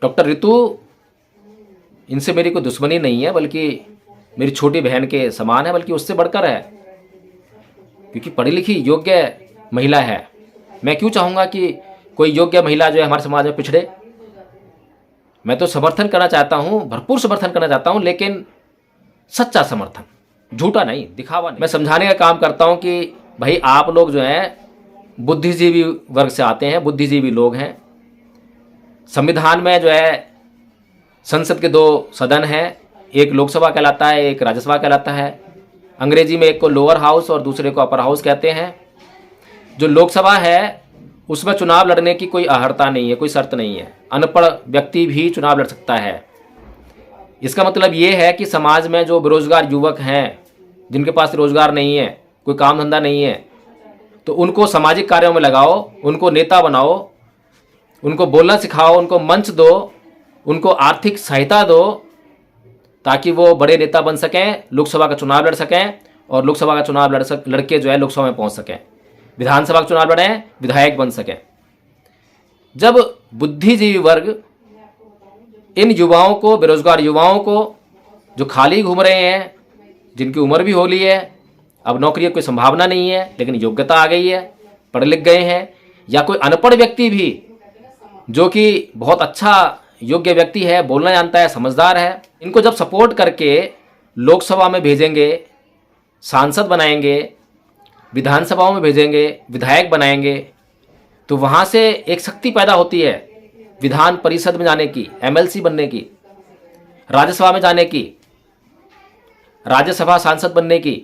Doctor Ritu, इनसे मेरी कोई दुश्मनी नहीं है, बल्कि मेरी छोटी बहन के समान है, बल्कि उससे बढ़कर है, क्योंकि पढ़ी लिखी योग्य महिला है। मैं क्यों चाहूँगा कि कोई योग्य महिला जो है हमारे समाज में पिछड़े। मैं तो समर्थन करना चाहता हूँ, भरपूर समर्थन करना चाहता हूँ, लेकिन सच्चा समर्थन, झूठा नहीं, दिखावा नहीं। मैं समझाने का काम करता हूँ कि भाई आप लोग जो हैं बुद्धिजीवी वर्ग से आते हैं, बुद्धिजीवी लोग हैं। संविधान में जो है संसद के 2 सदन हैं, एक लोकसभा कहलाता है, एक राज्यसभा कहलाता है। अंग्रेजी में एक को लोअर हाउस और दूसरे को अपर हाउस कहते हैं। जो लोकसभा है उसमें चुनाव लड़ने की कोई अहर्ता नहीं है, कोई शर्त नहीं है। अनपढ़ व्यक्ति भी चुनाव लड़ सकता है। इसका मतलब ये है कि समाज में जो बेरोजगार युवक हैं, जिनके पास रोजगार नहीं है, कोई काम धंधा नहीं है, तो उनको सामाजिक कार्यों में लगाओ, उनको नेता बनाओ, उनको बोलना सिखाओ, उनको मंच दो, उनको आर्थिक सहायता दो, ताकि वो बड़े नेता बन सकें, लोकसभा का चुनाव लड़ सकें और लोकसभा का चुनाव लड़के जो है लोकसभा में पहुंच सकें, विधानसभा का चुनाव लड़ें, विधायक बन सकें। जब बुद्धिजीवी वर्ग इन युवाओं को, बेरोजगार युवाओं को, जो खाली घूम रहे हैं, जिनकी उम्र भी हो ली है, अब नौकरी की कोई संभावना नहीं है, लेकिन योग्यता आ गई है, पढ़ लिख गए हैं, या कोई अनपढ़ व्यक्ति भी जो कि बहुत अच्छा योग्य व्यक्ति है, बोलना जानता है, समझदार है, इनको जब सपोर्ट करके लोकसभा में भेजेंगे, सांसद बनाएंगे, विधानसभाओं में भेजेंगे, विधायक बनाएंगे, तो वहाँ से एक शक्ति पैदा होती है विधान परिषद में जाने की, एमएलसी बनने की, राज्यसभा में जाने की, राज्यसभा सांसद बनने की।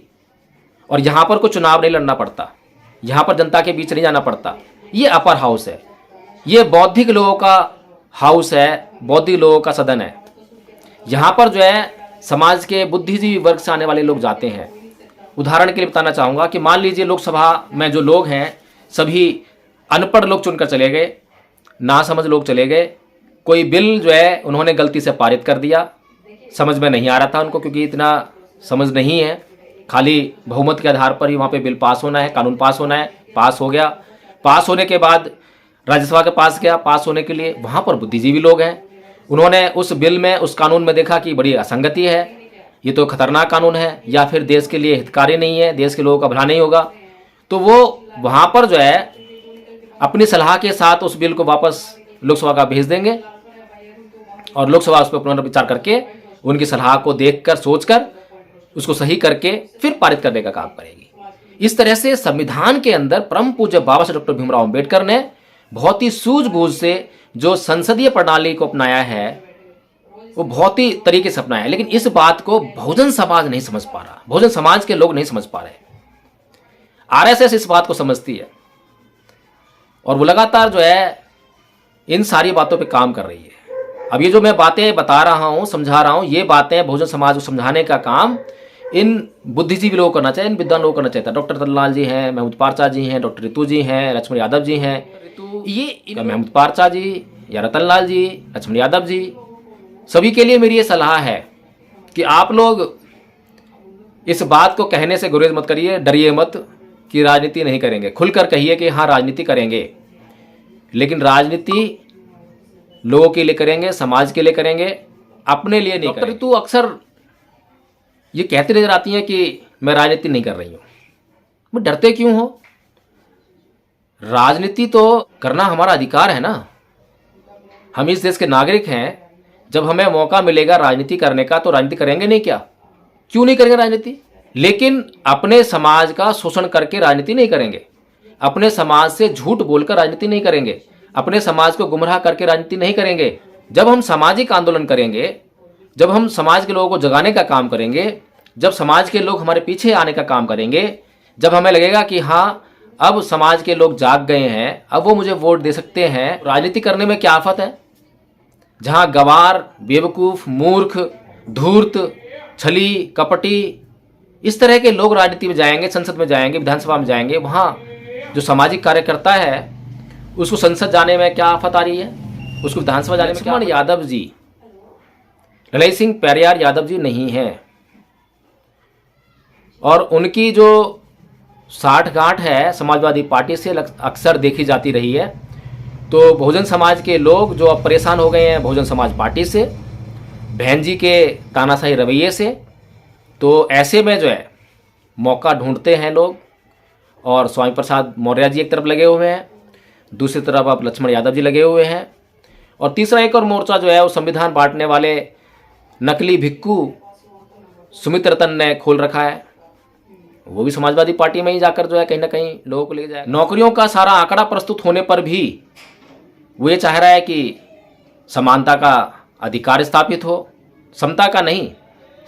और यहाँ पर कोई चुनाव नहीं लड़ना पड़ता, यहाँ पर जनता के बीच नहीं जाना पड़ता। ये अपर हाउस है, ये बौद्धिक लोगों का हाउस है, बौद्धिक लोगों का सदन है। यहाँ पर जो है समाज के बुद्धिजीवी वर्ग से आने वाले लोग जाते हैं। उदाहरण के लिए बताना चाहूँगा कि मान लीजिए लोकसभा में जो लोग हैं सभी अनपढ़ लोग चुनकर चले गए, नासमझ लोग चले गए। कोई बिल जो है उन्होंने गलती से पारित कर दिया, समझ में नहीं आ रहा था उनको, क्योंकि इतना समझ नहीं है, खाली बहुमत के आधार पर ही वहाँ पे बिल पास होना है, कानून पास होना है। पास हो गया, पास होने के बाद राज्यसभा के पास गया पास होने के लिए, वहाँ पर बुद्धिजीवी लोग हैं, उन्होंने उस बिल में, उस कानून में देखा कि बड़ी असंगति है, ये तो खतरनाक कानून है, या फिर देश के लिए हितकारी नहीं है, देश के लोगों का भला नहीं होगा। तो वो वहाँ पर जो है अपनी सलाह के साथ उस बिल को वापस लोकसभा का भेज देंगे और लोकसभा उस पर पुनर्विचार करके उनकी सलाह को देखकर, सोचकर, उसको सही करके फिर पारित करने का काम करेगी। इस तरह से संविधान के अंदर परम पूज्य बाबा साहब डॉक्टर भीमराव अंबेडकर ने बहुत ही सूझबूझ से जो संसदीय प्रणाली को अपनाया है, वो बहुत ही तरीके से अपनाया है। लेकिन इस बात को बहुजन समाज नहीं समझ पा रहा, बहुजन समाज के लोग नहीं समझ पा रहे। आरएसएस इस बात को समझती है और वो लगातार जो है इन सारी बातों पे काम कर रही है। अब ये जो मैं बातें बता रहा हूँ, समझा रहा हूँ, ये बातें बहुजन समाज को समझाने का काम इन बुद्धिजीवी लोगों को करना चाहिए, इन विद्वान लोगों को करना चाहिए। डॉक्टर रतनलाल जी हैं, महमूद पारचा जी हैं, डॉक्टर रितु जी हैं, लक्ष्मण यादव जी हैं। ये महमूद पारचा जी या रतनलाल जी, लक्ष्मण यादव जी, सभी के लिए मेरी ये सलाह है कि आप लोग इस बात को कहने से गुरेज मत करिए, डरिए मत कि राजनीति नहीं करेंगे। खुलकर कहिए कि हाँ राजनीति करेंगे, लेकिन राजनीति लोगों के लिए करेंगे, समाज के लिए करेंगे, अपने लिए नहीं करेंगे। तो अक्सर ये कहती नजर आती है कि मैं राजनीति नहीं कर रही हूँ। मैं डरते क्यों हो? राजनीति तो करना हमारा अधिकार है ना, हम इस देश के नागरिक हैं। जब हमें मौका मिलेगा राजनीति करने का तो राजनीति करेंगे नहीं क्या? क्यों नहीं करेंगे राजनीति? लेकिन अपने समाज का शोषण करके राजनीति नहीं करेंगे, अपने समाज से झूठ बोलकर राजनीति नहीं करेंगे, अपने समाज को गुमराह करके राजनीति नहीं करेंगे। जब हम सामाजिक आंदोलन करेंगे, जब हम समाज के लोगों को जगाने का काम करेंगे, जब समाज के लोग हमारे पीछे आने का काम करेंगे, जब हमें लगेगा कि हाँ अब समाज के लोग जाग गए हैं, अब वो मुझे वोट दे सकते हैं, राजनीति करने में क्या आफत है? जहाँ गवार, बेवकूफ़, मूर्ख, धूर्त, छली, कपटी, इस तरह के लोग राजनीति में जाएंगे, संसद में जाएंगे, विधानसभा में जाएंगे, वहाँ जो सामाजिक कार्यकर्ता है उसको संसद जाने में क्या आफत आ रही है, उसको विधानसभा जाने में क्या? लक्ष्मण यादव जी ललई सिंह पेरियार यादव जी नहीं हैं, और उनकी जो साठगांठ है समाजवादी पार्टी से अक्सर देखी जाती रही है। तो बहुजन समाज के लोग जो अब परेशान हो गए हैं बहुजन समाज पार्टी से, बहन जी के तानाशाही रवैये से, तो ऐसे में जो है मौका ढूंढते हैं लोग। और स्वामी प्रसाद मौर्य जी एक तरफ लगे हुए हैं, दूसरी तरफ अब लक्ष्मण यादव जी लगे हुए हैं, और तीसरा एक और मोर्चा जो है वो संविधान बांटने वाले नकली भिक्खू सुमित रतन ने खोल रखा है। वो भी समाजवादी पार्टी में ही जाकर जो है कहीं ना कहीं लोगों को ले जाए। नौकरियों का सारा आंकड़ा प्रस्तुत होने पर भी वो ये चाह रहा है कि समानता का अधिकार स्थापित हो, समता का नहीं,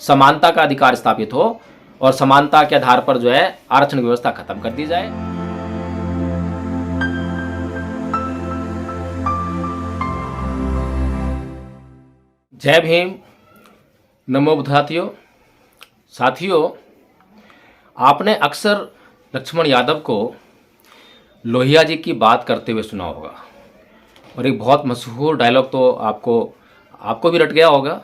समानता का अधिकार स्थापित हो, और समानता के आधार पर जो है आरक्षण व्यवस्था खत्म कर दी जाए। जय भीम, नमो बुद्धातियों। साथियों, आपने अक्सर लक्ष्मण यादव को लोहिया जी की बात करते हुए सुना होगा, और एक बहुत मशहूर डायलॉग तो आपको भी रट गया होगा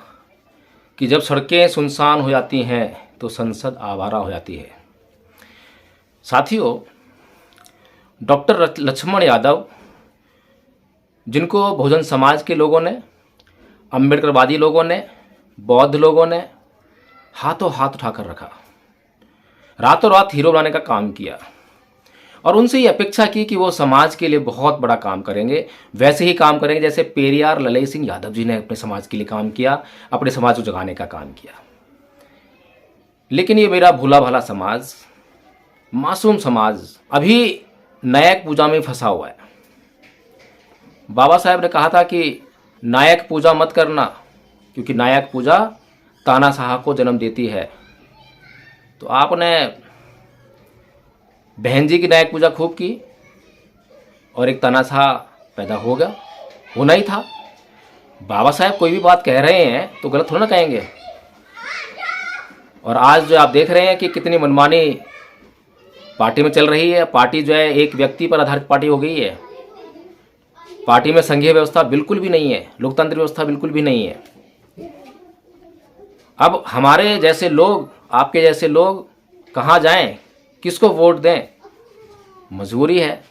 कि जब सड़कें सुनसान हो जाती हैं तो संसद आवारा हो जाती है। साथियों, डॉक्टर लक्ष्मण यादव, जिनको बहुजन समाज के लोगों ने, अम्बेडकरवादी लोगों ने, बौद्ध लोगों ने हाथों हाथ उठाकर रखा, रातों रात हीरो बनाने का काम किया, और उनसे ये अपेक्षा की कि वो समाज के लिए बहुत बड़ा काम करेंगे, वैसे ही काम करेंगे जैसे पेरियार ललई सिंह यादव जी ने अपने समाज के लिए काम किया, अपने समाज को जगाने का काम किया। लेकिन ये मेरा भूला भाला समाज, मासूम समाज अभी नायक पूजा में फंसा हुआ है। बाबा साहब ने कहा था कि नायक पूजा मत करना, क्योंकि नायक पूजा तानाशाह को जन्म देती है। तो आपने बहन जी की नायक पूजा खूब की और एक तानाशाह पैदा होना ही था। बाबा साहब कोई भी बात कह रहे हैं तो गलत थोड़ा ना कहेंगे। और आज जो आप देख रहे हैं कि कितनी मनमानी पार्टी में चल रही है। पार्टी जो है एक व्यक्ति पर आधारित पार्टी हो गई है। पार्टी में संघीय व्यवस्था बिल्कुल भी नहीं है, लोकतांत्रिक व्यवस्था बिल्कुल भी नहीं है। अब हमारे जैसे लोग, आपके जैसे लोग कहाँ जाएं, किसको वोट दें? मजबूरी है।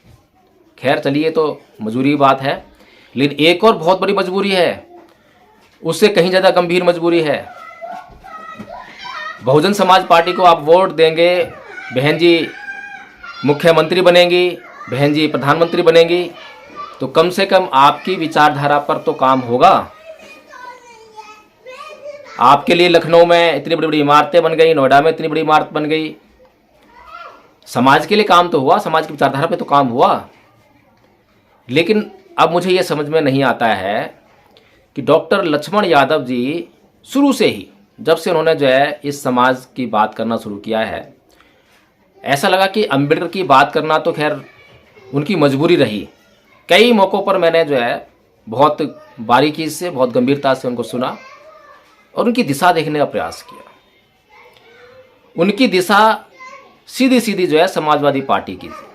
खैर चलिए, तो मजबूरी की बात है, लेकिन एक और बहुत बड़ी मजबूरी है, उससे कहीं ज़्यादा गंभीर मजबूरी है। बहुजन समाज पार्टी को आप वोट देंगे, बहन जी मुख्यमंत्री बनेंगी, बहन जी प्रधानमंत्री बनेंगी, तो कम से कम आपकी विचारधारा पर तो काम होगा। आपके लिए लखनऊ में इतनी बड़ी बड़ी इमारतें बन गई, नोएडा में इतनी बड़ी इमारत बन गई, समाज के लिए काम तो हुआ, समाज की विचारधारा पे तो काम हुआ। लेकिन अब मुझे ये समझ में नहीं आता है कि डॉक्टर लक्ष्मण यादव जी शुरू से ही, जब से उन्होंने जो है इस समाज की बात करना शुरू किया है, ऐसा लगा कि अम्बेडकर की बात करना तो खैर उनकी मजबूरी रही। कई मौक़ों पर मैंने जो है बहुत बारीकी से, बहुत गंभीरता से उनको सुना और उनकी दिशा देखने का प्रयास किया। उनकी दिशा सीधी सीधी जो है समाजवादी पार्टी की थी,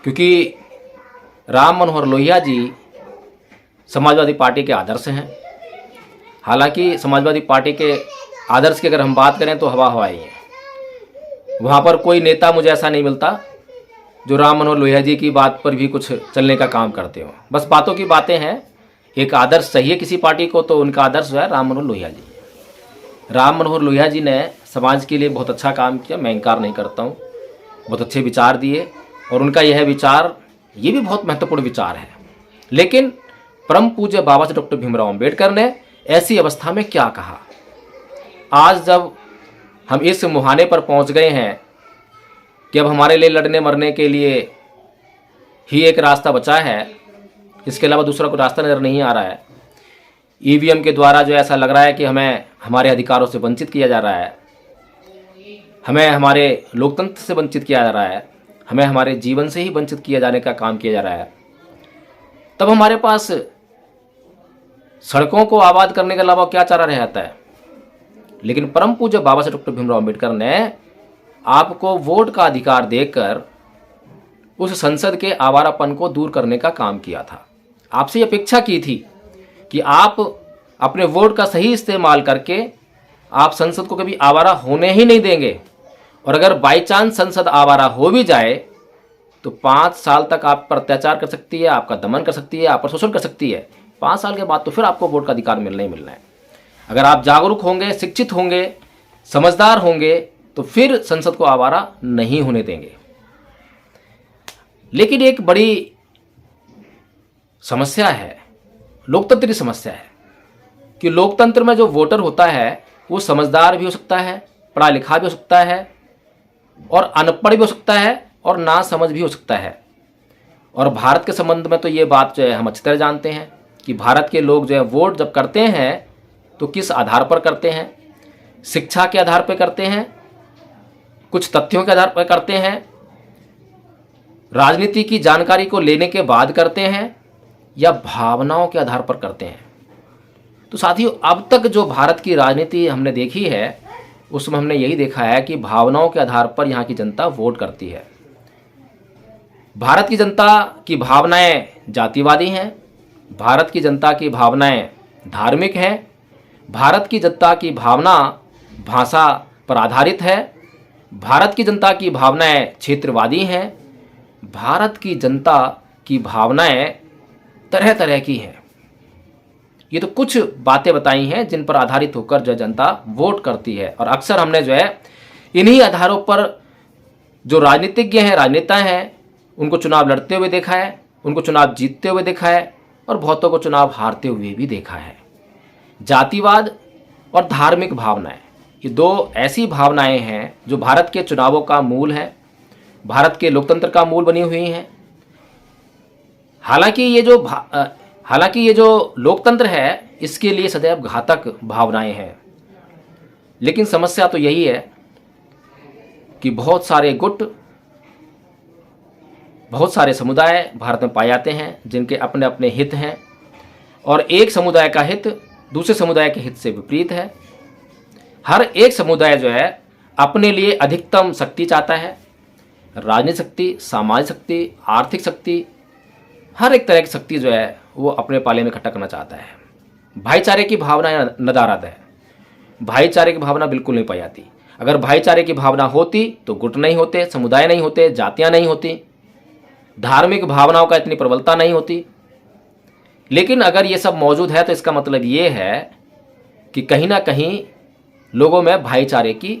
क्योंकि राम मनोहर लोहिया जी समाजवादी पार्टी के आदर्श हैं। हालांकि समाजवादी पार्टी के आदर्श की अगर हम बात करें तो हवा हवाई है। वहाँ पर कोई नेता मुझे ऐसा नहीं मिलता जो राम मनोहर लोहिया जी की बात पर भी कुछ चलने का काम करते हो। बस बातों की बातें हैं। एक आदर्श चाहिए किसी पार्टी को, तो उनका आदर्श जो है राम मनोहर लोहिया जी। राम मनोहर लोहिया जी ने समाज के लिए बहुत अच्छा काम किया, मैं इनकार नहीं करता हूँ। बहुत अच्छे विचार दिए, और उनका यह विचार, ये भी बहुत महत्वपूर्ण विचार है। लेकिन परम पूज्य बाबा साहब डॉक्टर भीमराव अम्बेडकर ने ऐसी अवस्था में क्या कहा? आज जब हम इस मुहाने पर पहुंच गए हैं कि अब हमारे लिए लड़ने मरने के लिए ही एक रास्ता बचा है, इसके अलावा दूसरा कोई रास्ता नज़र नहीं आ रहा है। ईवीएम के द्वारा जो ऐसा लग रहा है कि हमें हमारे अधिकारों से वंचित किया जा रहा है, हमें हमारे लोकतंत्र से वंचित किया जा रहा है, हमें हमारे जीवन से ही वंचित किया जाने का काम किया जा रहा है। तब हमारे पास सड़कों को आबाद करने के अलावा क्या चारा रह जाता है? लेकिन परम पूज्य बाबा साहब डॉक्टर भीमराव अम्बेडकर ने आपको वोट का अधिकार देकर उस संसद के आवारापन को दूर करने का काम किया था। आपसे अपेक्षा की थी कि आप अपने वोट का सही इस्तेमाल करके आप संसद को कभी आवारा होने ही नहीं देंगे, और अगर बाई चांस संसद आवारा हो भी जाए तो 5 साल तक आप पर अत्याचार कर सकती है, आपका दमन कर सकती है, आप पर शोषण कर सकती है। 5 साल के बाद तो फिर आपको वोट का अधिकार मिलना ही मिलना है। अगर आप जागरूक होंगे, शिक्षित होंगे, समझदार होंगे, तो फिर संसद को आवारा नहीं होने देंगे। लेकिन एक बड़ी समस्या है, लोकतंत्र की समस्या है, कि लोकतंत्र में जो वोटर होता है वो समझदार भी हो सकता है, पढ़ा लिखा भी हो सकता है, और अनपढ़ भी हो सकता है, और ना समझ भी हो सकता है। और भारत के संबंध में तो ये बात जो है हम अच्छी तरह जानते हैं कि भारत के लोग जो है वोट जब करते हैं तो किस आधार पर करते हैं। शिक्षा के आधार पर करते हैं, कुछ तथ्यों के आधार पर करते हैं, राजनीति की जानकारी को लेने के बाद करते हैं, या भावनाओं के आधार पर करते हैं। तो साथियों, अब तक जो भारत की राजनीति हमने देखी है उसमें हमने यही देखा है कि भावनाओं के आधार पर यहाँ की जनता वोट करती है। भारत की जनता की भावनाएं जातिवादी हैं, भारत की जनता की भावनाएं धार्मिक हैं, भारत की जनता की भावना भाषा पर आधारित है, भारत की जनता की भावनाएं क्षेत्रवादी हैं, भारत की जनता की भावनाएं तरह तरह की हैं। ये तो कुछ बातें बताई हैं जिन पर आधारित होकर जो जनता वोट करती है। और अक्सर हमने जो है इन्हीं आधारों पर जो राजनीतिज्ञ हैं, राजनेता हैं, उनको चुनाव लड़ते हुए देखा है, उनको चुनाव जीतते हुए देखा है, और बहुतों को चुनाव हारते हुए भी देखा है। जातिवाद और धार्मिक भावनाएं, ये दो ऐसी भावनाएं हैं जो भारत के चुनावों का मूल है, भारत के लोकतंत्र का मूल बनी हुई हैं। हालांकि ये जो लोकतंत्र है इसके लिए सदैव घातक भावनाएं हैं। लेकिन समस्या तो यही है कि बहुत सारे गुट, बहुत सारे समुदाय भारत में पाए जाते हैं जिनके अपने अपने हित हैं, और एक समुदाय का हित दूसरे समुदाय के हित से विपरीत है। हर एक समुदाय जो है अपने लिए अधिकतम शक्ति चाहता है, राजनीतिक शक्ति, सामाजिक शक्ति, आर्थिक शक्ति, हर एक तरह की शक्ति जो है वो अपने पाले में इकट्ठा करना चाहता है। भाईचारे की भावना नदारद है, भाईचारे की भावना बिल्कुल नहीं पाई जाती। अगर भाईचारे की भावना होती तो गुट नहीं होते, समुदाय नहीं होते, जातियां नहीं होती, धार्मिक भावनाओं का इतनी प्रबलता नहीं होती। लेकिन अगर ये सब मौजूद है तो इसका मतलब ये है कि कहीं ना कहीं लोगों में भाईचारे की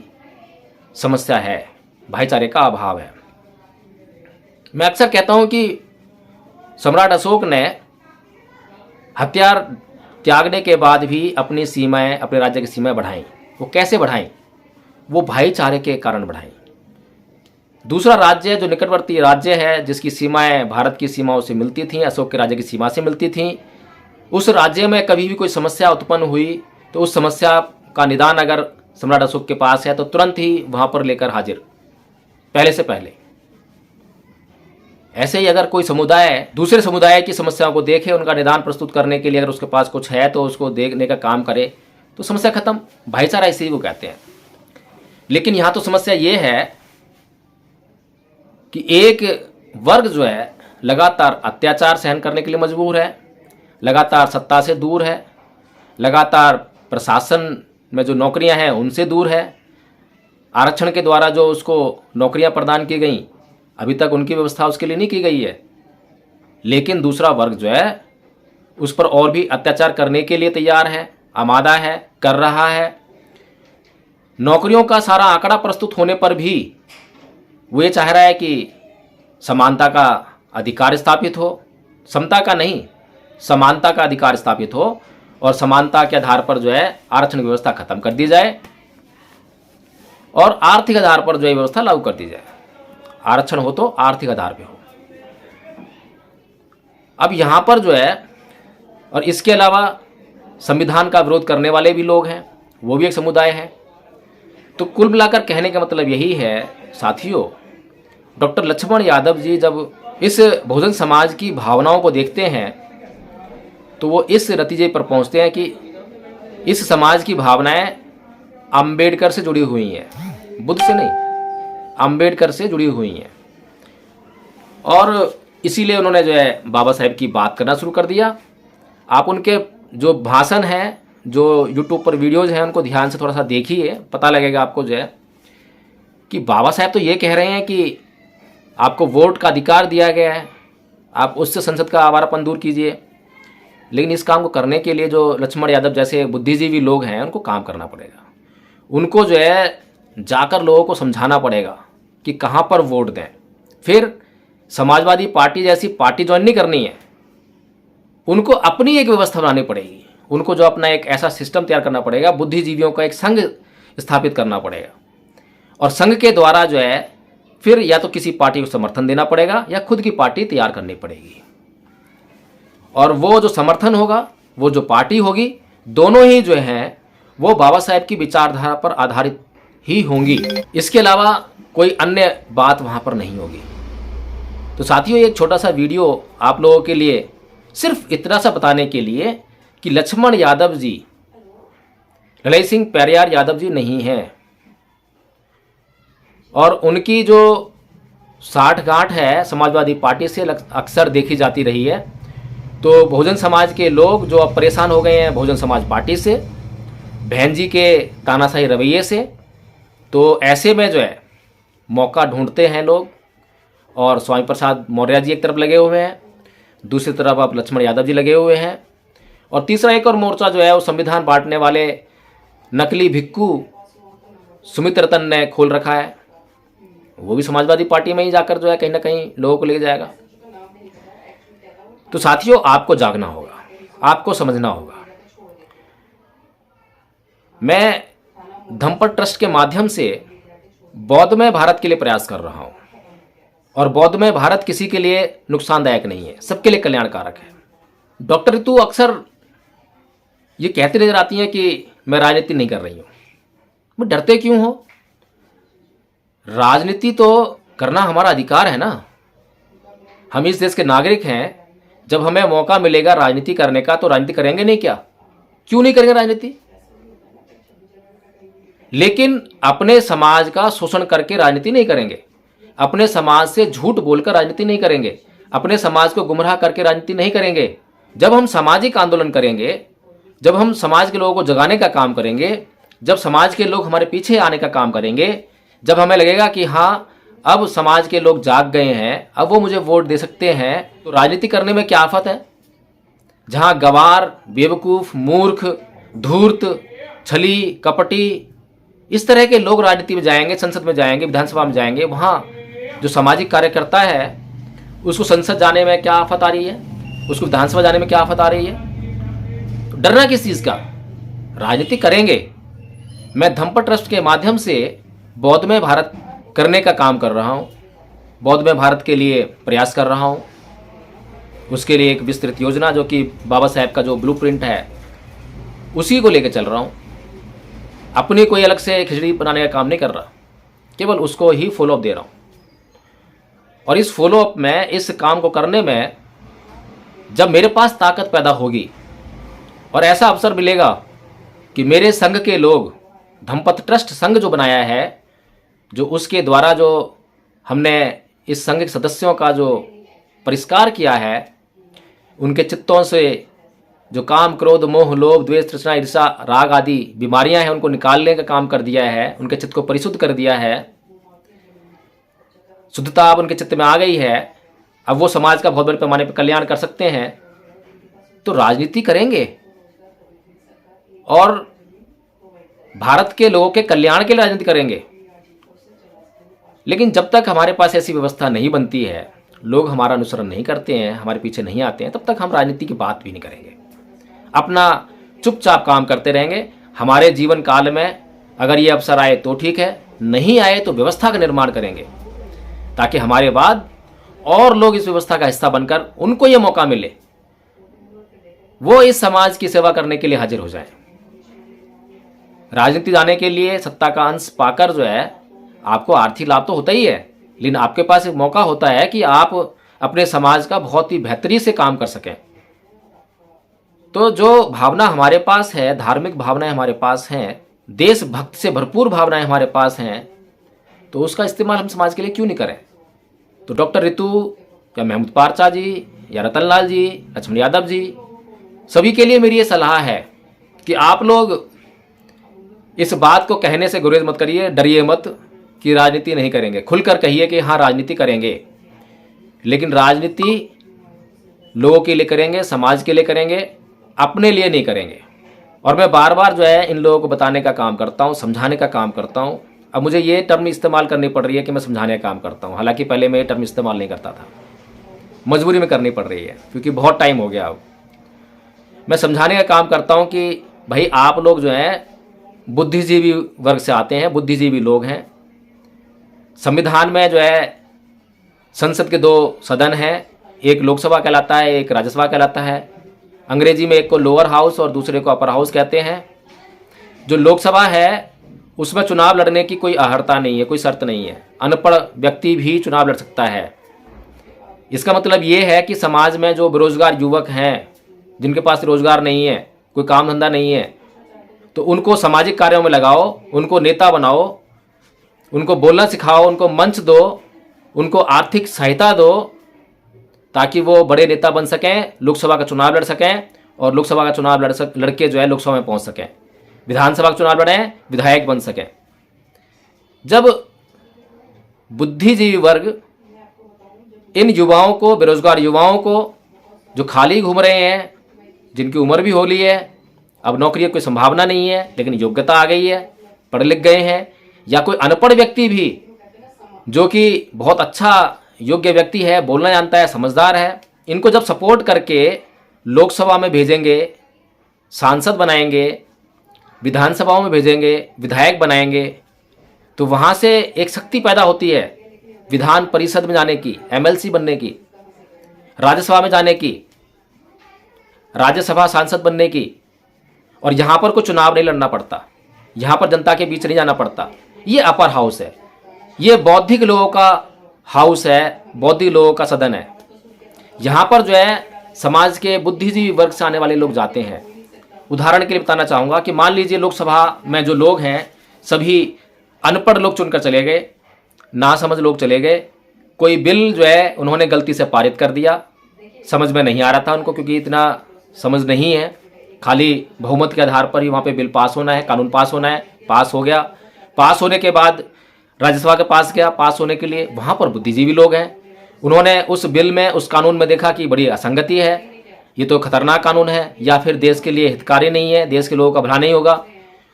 समस्या है, भाईचारे का अभाव है। मैं अक्सर कहता हूं कि सम्राट अशोक ने हथियार त्यागने के बाद भी अपनी सीमाएं, अपने राज्य की सीमाएं बढ़ाई। वो कैसे बढ़ाई? वो भाईचारे के कारण बढ़ाई। दूसरा राज्य जो निकटवर्ती राज्य है, जिसकी सीमाएं भारत की सीमाओं से मिलती थीं, अशोक के राज्य की सीमा से मिलती थीं, उस राज्य में कभी भी कोई समस्या उत्पन्न हुई तो उस समस्या का निदान अगर सम्राट अशोक के पास है तो तुरंत ही वहां पर लेकर हाजिर, पहले से पहले। ऐसे ही अगर कोई समुदाय दूसरे समुदाय की समस्याओं को देखे, उनका निदान प्रस्तुत करने के लिए अगर उसके पास कुछ है तो उसको देखने का काम करे तो समस्या खत्म। भाईचारा इसी को कहते हैं। लेकिन यहां तो समस्या ये है कि एक वर्ग जो है लगातार अत्याचार सहन करने के लिए मजबूर है, लगातार सत्ता से दूर है, लगातार प्रशासन में जो नौकरियां हैं उनसे दूर है, आरक्षण के द्वारा जो उसको नौकरियां प्रदान की गई अभी तक उनकी व्यवस्था उसके लिए नहीं की गई है। लेकिन दूसरा वर्ग जो है उस पर और भी अत्याचार करने के लिए तैयार है, आमादा है, कर रहा है। नौकरियों का सारा आंकड़ा प्रस्तुत होने पर भी वो ये चाह रहा है कि समानता का अधिकार स्थापित हो, समता का नहीं, समानता का अधिकार स्थापित हो, और समानता के आधार पर जो है आरक्षण व्यवस्था खत्म कर दी जाए और आर्थिक आधार पर जो है व्यवस्था लागू कर दी जाए। आरक्षण हो तो आर्थिक आधार पे हो। अब यहां पर जो है, और इसके अलावा संविधान का विरोध करने वाले भी लोग हैं, वो भी एक समुदाय है। तो कुल मिलाकर कहने का मतलब यही है साथियों, डॉक्टर लक्ष्मण यादव जी जब इस बहुजन समाज की भावनाओं को देखते हैं तो वो इस नतीजे पर पहुंचते हैं कि इस समाज की भावनाएं अंबेडकर से जुड़ी हुई हैं, बुद्ध से नहीं, अंबेडकर से जुड़ी हुई हैं। और इसीलिए उन्होंने जो है बाबा साहेब की बात करना शुरू कर दिया। आप उनके जो भाषण हैं, जो यूट्यूब पर वीडियोज़ हैं, उनको ध्यान से थोड़ा सा देखिए, पता लगेगा आपको जो है कि बाबा साहेब तो ये कह रहे हैं कि आपको वोट का अधिकार दिया गया है, आप उससे संसद का आवारापन दूर कीजिए। लेकिन इस काम को करने के लिए जो लक्ष्मण यादव जैसे बुद्धिजीवी लोग हैं उनको काम करना पड़ेगा। उनको जो है जाकर लोगों को समझाना पड़ेगा कि कहाँ पर वोट दें। फिर समाजवादी पार्टी जैसी पार्टी ज्वाइन नहीं करनी है, उनको अपनी एक व्यवस्था बनानी पड़ेगी। उनको जो अपना एक ऐसा सिस्टम तैयार करना पड़ेगा, बुद्धिजीवियों का एक संघ स्थापित करना पड़ेगा, और संघ के द्वारा जो है फिर या तो किसी पार्टी को समर्थन देना पड़ेगा या खुद की पार्टी तैयार करनी पड़ेगी। और वो जो समर्थन होगा, वो जो पार्टी होगी, दोनों ही जो हैं वो बाबा साहेब की विचारधारा पर आधारित ही होंगी। इसके अलावा कोई अन्य बात वहाँ पर नहीं होगी। तो साथियों, एक छोटा सा वीडियो आप लोगों के लिए सिर्फ इतना सा बताने के लिए कि लक्ष्मण यादव जी लड़ई सिंह पेरियार यादव जी नहीं हैं, और उनकी जो साठगांठ है समाजवादी पार्टी से अक्सर देखी जाती रही है। तो बहुजन समाज के लोग जो अब परेशान हो गए हैं बहुजन समाज पार्टी से, बहन जी के तानाशाही रवैये से, तो ऐसे में जो है मौका ढूंढते हैं लोग, और स्वामी प्रसाद मौर्य जी एक तरफ लगे हुए हैं, दूसरी तरफ अब लक्ष्मण यादव जी लगे हुए हैं, और तीसरा एक और मोर्चा जो है वो संविधान बांटने वाले नकली भिक्कू सुमित रतन ने खोल रखा है। वो भी समाजवादी पार्टी में ही जाकर जो है कहीं ना कहीं लोगों को ले जाएगा। तो साथियों, आपको जागना होगा, आपको समझना होगा। मैं धम्मपद ट्रस्ट के माध्यम से बौद्धमय भारत के लिए प्रयास कर रहा हूं, और बौद्धमय भारत किसी के लिए नुकसानदायक नहीं है, सबके लिए कल्याणकारक है। डॉक्टर ऋतु अक्सर ये कहती नजर आती हैं कि मैं राजनीति नहीं कर रही हूं। मैं डरते क्यों हो? राजनीति तो करना हमारा अधिकार है ना। हम इस देश के नागरिक हैं। जब हमें मौका मिलेगा राजनीति करने का तो राजनीति करेंगे नहीं क्या? क्यों नहीं करेंगे राजनीति? लेकिन अपने समाज का शोषण करके राजनीति नहीं करेंगे, अपने समाज से झूठ बोलकर राजनीति नहीं करेंगे, अपने समाज को गुमराह करके राजनीति नहीं करेंगे। जब हम सामाजिक आंदोलन करेंगे, जब हम समाज के लोगों को जगाने का काम करेंगे, जब समाज के लोग हमारे पीछे आने का काम करेंगे, जब हमें लगेगा कि हाँ अब समाज के लोग जाग गए हैं, अब वो मुझे वोट दे सकते हैं, तो राजनीति करने में क्या आफत है? जहाँ गवार, बेवकूफ़, मूर्ख, धूर्त, छली, कपटी, इस तरह के लोग राजनीति में जाएंगे, संसद में जाएंगे, विधानसभा में जाएंगे, वहाँ जो सामाजिक कार्यकर्ता है उसको संसद जाने में क्या आफत आ रही है, उसको विधानसभा जाने में क्या आफत आ रही है? तो डरना किस चीज़ का? राजनीति करेंगे। मैं धम्मपद ट्रस्ट के माध्यम से बौद्धमय भारत करने का काम कर रहा हूँ, बौद्धमय भारत के लिए प्रयास कर रहा हूँ। उसके लिए एक विस्तृत योजना जो कि बाबा साहेब का जो ब्लूप्रिंट है उसी को लेकर चल रहा हूँ। अपनी कोई अलग से खिचड़ी बनाने का काम नहीं कर रहा, केवल उसको ही फॉलोअप दे रहा हूँ। और इस फॉलोअप में, इस काम को करने में जब मेरे पास ताकत पैदा होगी और ऐसा अवसर मिलेगा कि मेरे संघ के लोग, धम्मपद ट्रस्ट संघ जो बनाया है, जो उसके द्वारा जो हमने इस संघ के सदस्यों का जो परिष्कार किया है, उनके चित्तों से जो काम, क्रोध, मोह, लोभ, द्वेष, तृष्णा, ईर्ष्या, राग आदि बीमारियां हैं उनको निकालने का काम कर दिया है, उनके चित्त को परिशुद्ध कर दिया है, शुद्धता अब उनके चित्त में आ गई है। अब वो समाज का बहुत बड़े पैमाने पर कल्याण कर सकते हैं। तो राजनीति करेंगे और भारत के लोगों के कल्याण के लिए राजनीति करेंगे। लेकिन जब तक हमारे पास ऐसी व्यवस्था नहीं बनती है, लोग हमारा अनुसरण नहीं करते हैं, हमारे पीछे नहीं आते हैं, तब तक हम राजनीति की बात भी नहीं करेंगे। अपना चुपचाप काम करते रहेंगे। हमारे जीवन काल में अगर ये अवसर आए तो ठीक है, नहीं आए तो व्यवस्था का निर्माण करेंगे ताकि हमारे बाद और लोग इस व्यवस्था का हिस्सा बनकर उनको ये मौका मिले, वो इस समाज की सेवा करने के लिए हाजिर हो जाएं। राजनीति जाने के लिए सत्ता का अंश पाकर जो है आपको आर्थिक लाभ तो होता ही है, लेकिन आपके पास एक मौका होता है कि आप अपने समाज का बहुत ही बेहतरी से काम कर सकें। तो जो भावना हमारे पास है, धार्मिक भावनाएं हमारे पास हैं, देशभक्त से भरपूर भावनाएं हमारे पास हैं, तो उसका इस्तेमाल हम समाज के लिए क्यों नहीं करें? तो डॉक्टर ऋतु या महमूद पारचा जी या रतनलाल जी, लक्ष्मण यादव जी, सभी के लिए मेरी ये सलाह है कि आप लोग इस बात को कहने से गुरेज मत करिए, डरिए मत कि राजनीति नहीं करेंगे। खुलकर कहिए कि हाँ राजनीति करेंगे। लेकिन राजनीति लोगों के लिए करेंगे, समाज के लिए करेंगे, अपने लिए नहीं करेंगे। और मैं बार बार जो है इन लोगों को बताने का काम करता हूँ, समझाने का काम करता हूँ। अब मुझे ये टर्म इस्तेमाल करनी पड़ रही है कि मैं समझाने का काम करता हूँ, हालांकि पहले मैं ये टर्म इस्तेमाल नहीं करता था, मजबूरी में करनी पड़ रही है क्योंकि बहुत टाइम हो गया। अब मैं समझाने का काम करता हूँ कि भाई आप लोग जो हैं बुद्धिजीवी वर्ग से आते हैं, बुद्धिजीवी लोग हैं। संविधान में जो है संसद के 2 सदन हैं, एक लोकसभा कहलाता है, एक राज्यसभा कहलाता है। अंग्रेजी में एक को लोअर हाउस और दूसरे को अपर हाउस कहते हैं। जो लोकसभा है उसमें चुनाव लड़ने की कोई अहर्ता नहीं है, कोई शर्त नहीं है। अनपढ़ व्यक्ति भी चुनाव लड़ सकता है। इसका मतलब ये है कि समाज में जो बेरोजगार युवक हैं, जिनके पास रोजगार नहीं है, कोई काम धंधा नहीं है, तो उनको सामाजिक कार्यों में लगाओ, उनको नेता बनाओ, उनको बोलना सिखाओ, उनको मंच दो, उनको आर्थिक सहायता दो ताकि वो बड़े नेता बन सकें, लोकसभा का चुनाव लड़ सकें और लोकसभा का चुनाव लड़के जो है लोकसभा में पहुंच सकें, विधानसभा का चुनाव लड़ें, विधायक बन सकें। जब बुद्धिजीवी वर्ग इन युवाओं को, बेरोजगार युवाओं को जो खाली घूम रहे हैं, जिनकी उम्र भी हो ली है, अब नौकरी की कोई संभावना नहीं है लेकिन योग्यता आ गई है, पढ़ लिख गए हैं, या कोई अनपढ़ व्यक्ति भी जो कि बहुत अच्छा योग्य व्यक्ति है, बोलना जानता है, समझदार है, इनको जब सपोर्ट करके लोकसभा में भेजेंगे, सांसद बनाएंगे, विधानसभाओं में भेजेंगे, विधायक बनाएंगे, तो वहाँ से एक शक्ति पैदा होती है विधान परिषद में जाने की, एमएलसी बनने की, राज्यसभा में जाने की, राज्यसभा सांसद बनने की। और यहाँ पर कोई चुनाव नहीं लड़ना पड़ता, यहाँ पर जनता के बीच नहीं जाना पड़ता। ये अपर हाउस है, ये बौद्धिक लोगों का हाउस है, बौद्धिक लोगों का सदन है। यहाँ पर जो है समाज के बुद्धिजीवी वर्ग से आने वाले लोग जाते हैं। उदाहरण के लिए बताना चाहूँगा कि मान लीजिए लोकसभा में जो लोग हैं सभी अनपढ़ लोग चुनकर चले गए, नासमझ लोग चले गए। कोई बिल जो है उन्होंने गलती से पारित कर दिया, समझ में नहीं आ रहा था उनको, क्योंकि इतना समझ नहीं है, खाली बहुमत के आधार पर ही वहाँ पे बिल पास होना है, कानून पास होना है। पास हो गया, पास होने के बाद राज्यसभा के पास गया पास होने के लिए, वहाँ पर बुद्धिजीवी लोग हैं, उन्होंने उस बिल में, उस कानून में देखा कि बड़ी असंगति है, ये तो खतरनाक कानून है या फिर देश के लिए हितकारी नहीं है, देश के लोगों का भला नहीं होगा,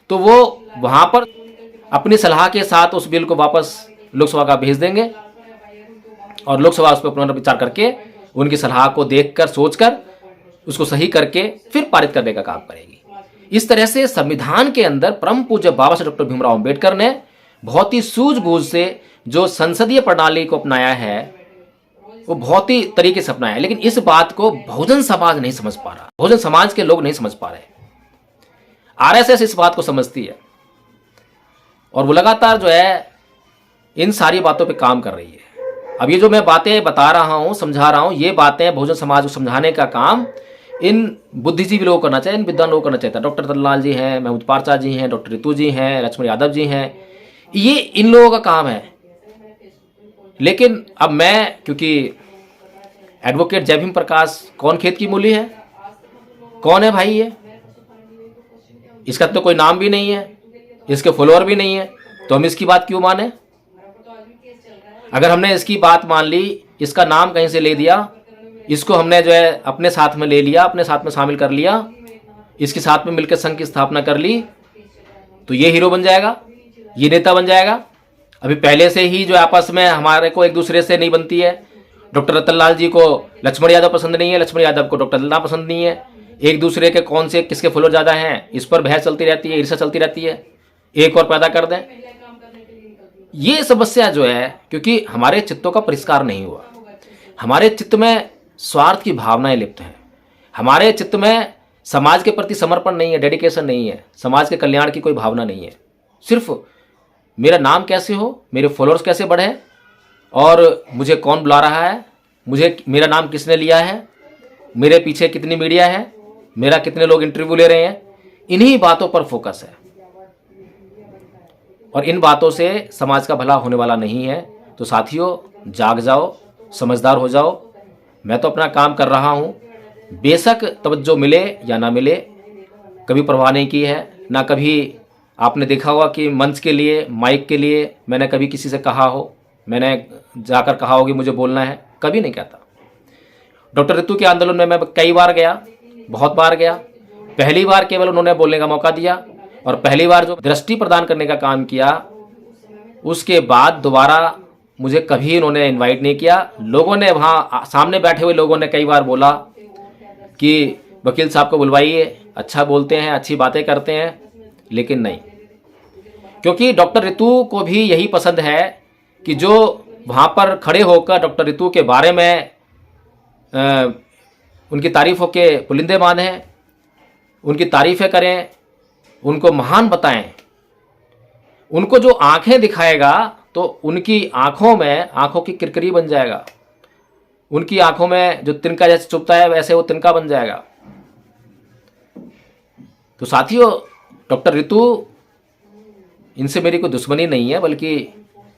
तो वो वहाँ पर अपनी सलाह के साथ उस बिल को वापस लोकसभा का भेज देंगे और लोकसभा उस पर पुनर्विचार करके उनकी सलाह को देखकर, सोचकर उसको सही करके फिर पारित करने का काम करेगी। इस तरह से संविधान के अंदर परम पूज्य बाबा साहब डॉक्टर भीमराव अम्बेडकर ने बहुत ही सूझबूझ से जो संसदीय प्रणाली को अपनाया है वो बहुत ही तरीके से अपनाया है। लेकिन इस बात को बहुजन समाज नहीं समझ पा रहा, बहुजन समाज के लोग नहीं समझ पा रहे। आरएसएस इस बात को समझती है और वो लगातार जो है इन सारी बातों पे काम कर रही है। अब ये जो मैं बातें बता रहा हूँ, समझा रहा हूँ, ये बातें बहुजन समाज को समझाने का काम इन बुद्धिजीवी लोगों को करना चाहिए, इन विद्वान लोगों को करना चाहिए। डॉक्टर तन्लाल जी हैं, महमूद पारचा जी हैं, डॉक्टर रितु जी हैं, लक्ष्मण यादव जी हैं, ये इन लोगों का काम है। लेकिन अब मैं, क्योंकि एडवोकेट जय भीम प्रकाश कौन खेत की मूली है, कौन है भाई ये, इसका तो कोई नाम भी नहीं है, इसके फॉलोअर भी नहीं है, तो हम इसकी बात क्यों माने? अगर हमने इसकी बात मान ली, इसका नाम कहीं से ले दिया, इसको हमने जो है अपने साथ में ले लिया, अपने साथ में शामिल कर लिया, इसके साथ में मिलकर संघ की स्थापना कर ली, तो ये हीरो बन जाएगा, ये नेता बन जाएगा। अभी पहले से ही जो आपस में हमारे को एक दूसरे से नहीं बनती है। डॉक्टर रतनलाल जी को लक्ष्मण यादव पसंद नहीं है, लक्ष्मण यादव को डॉक्टर तन्लाल पसंद नहीं है। एक दूसरे के कौन से किसके फॉलोअर ज़्यादा हैं, इस पर बहस चलती रहती है, ईर्ष्या चलती रहती है, एक और पैदा कर दें। ये समस्या जो है, क्योंकि हमारे चित्तों का परिष्कार नहीं हुआ, हमारे चित्त में स्वार्थ की भावनाएं लिप्त हैं, हमारे चित्त में समाज के प्रति समर्पण नहीं है, डेडिकेशन नहीं है, समाज के कल्याण की कोई भावना नहीं है। सिर्फ मेरा नाम कैसे हो, मेरे फॉलोअर्स कैसे बढ़े और मुझे कौन बुला रहा है, मुझे मेरा नाम किसने लिया है, मेरे पीछे कितनी मीडिया है, मेरा कितने लोग इंटरव्यू ले रहे हैं, इन्हीं बातों पर फोकस है। और इन बातों से समाज का भला होने वाला नहीं है। तो साथियों, जाग जाओ, समझदार हो जाओ। मैं तो अपना काम कर रहा हूँ, बेशक तवज्जो मिले या ना मिले, कभी परवाह नहीं की है। ना कभी आपने देखा होगा कि मंच के लिए, माइक के लिए मैंने कभी किसी से कहा हो, मैंने जाकर कहा हो कि मुझे बोलना है, कभी नहीं कहता। डॉक्टर रितु के आंदोलन में मैं कई बार गया, बहुत बार गया। पहली बार केवल उन्होंने बोलने का मौका दिया और पहली बार जो दृष्टि प्रदान करने का काम किया, उसके बाद दोबारा मुझे कभी उन्होंने इनवाइट नहीं किया। लोगों ने, वहाँ सामने बैठे हुए लोगों ने कई बार बोला कि वकील साहब को बुलवाइए, अच्छा बोलते हैं, अच्छी बातें करते हैं, लेकिन नहीं, क्योंकि डॉक्टर रितु को भी यही पसंद है कि जो वहाँ पर खड़े होकर डॉक्टर रितु के बारे में उनकी तारीफ़ों के पुलिंदे बांधें, उनकी तारीफ़ें करें, उनको महान बताएं। उनको जो आंखें दिखाएगा तो उनकी आंखों में आंखों की किरकिरी बन जाएगा, उनकी आंखों में जो तिनका जैसे चुभता है वैसे वो तिनका बन जाएगा। तो साथियों, डॉक्टर रितु, इनसे मेरी कोई दुश्मनी नहीं है, बल्कि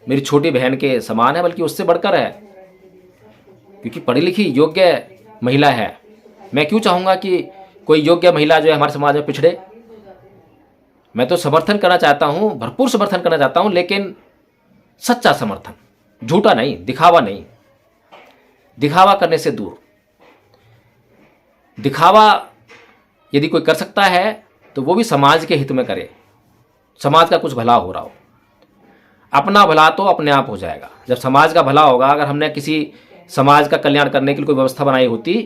मेरी छोटी बहन के समान है, बल्कि उससे बढ़कर है, क्योंकि पढ़ी लिखी योग्य महिला है। मैं क्यों चाहूँगा कि कोई योग्य महिला जो है हमारे समाज में पिछड़े। मैं तो समर्थन करना चाहता हूँ, भरपूर समर्थन करना चाहता हूँ, लेकिन सच्चा समर्थन, झूठा नहीं, दिखावा नहीं। दिखावा करने से दूर। दिखावा यदि कोई कर सकता है तो वो भी समाज के हित में करे, समाज का कुछ भला हो रहा हो। अपना भला तो अपने आप हो जाएगा जब समाज का भला होगा। अगर हमने किसी समाज का कल्याण करने के लिए कोई व्यवस्था बनाई होती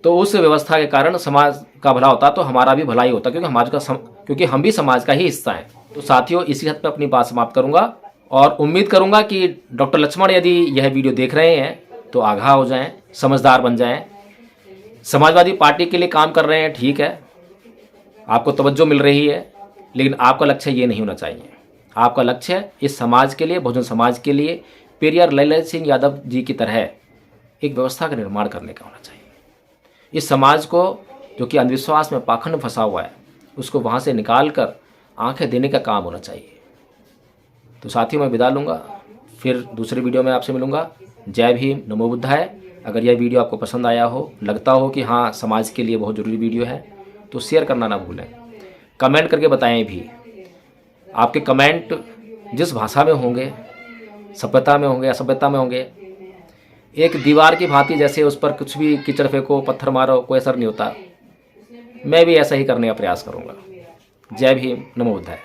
तो उस व्यवस्था के कारण समाज का भला होता तो हमारा भी भला ही होता, क्योंकि हम भी समाज का ही हिस्सा हैं। तो साथियों, इसी हद पे अपनी बात समाप्त करूंगा और उम्मीद करूंगा कि डॉक्टर लक्ष्मण यदि यह वीडियो देख रहे हैं तो आगाह हो जाएं, समझदार बन जाएं। समाजवादी पार्टी के लिए काम कर रहे हैं, ठीक है, आपको तवज्जो मिल रही है, लेकिन आपका लक्ष्य ये नहीं होना चाहिए। आपका लक्ष्य इस समाज के लिए, बहुजन समाज के लिए, पेरियार ललित सिंह यादव जी की तरह एक व्यवस्था का निर्माण करने का होना चाहिए। इस समाज को, जो कि अंधविश्वास में पाखंड फंसा हुआ है, उसको वहाँ से निकाल कर आंखें देने का काम होना चाहिए। तो साथियों, मैं विदा लूँगा, फिर दूसरे वीडियो में आपसे मिलूँगा। जय भीम, नमो बुद्धाय। अगर यह वीडियो आपको पसंद आया हो, लगता हो कि हाँ समाज के लिए बहुत ज़रूरी वीडियो है, तो शेयर करना ना भूलें। कमेंट करके बताएं भी। आपके कमेंट जिस भाषा में होंगे, सभ्यता में होंगे, असभ्यता में होंगे, एक दीवार की भांति जैसे उस पर कुछ भी कीचड़ फेंको, पत्थर मारो, कोई असर नहीं होता। मैं भी ऐसा ही करने का प्रयास करूँगा। जय भीम, नमो बुद्धाय।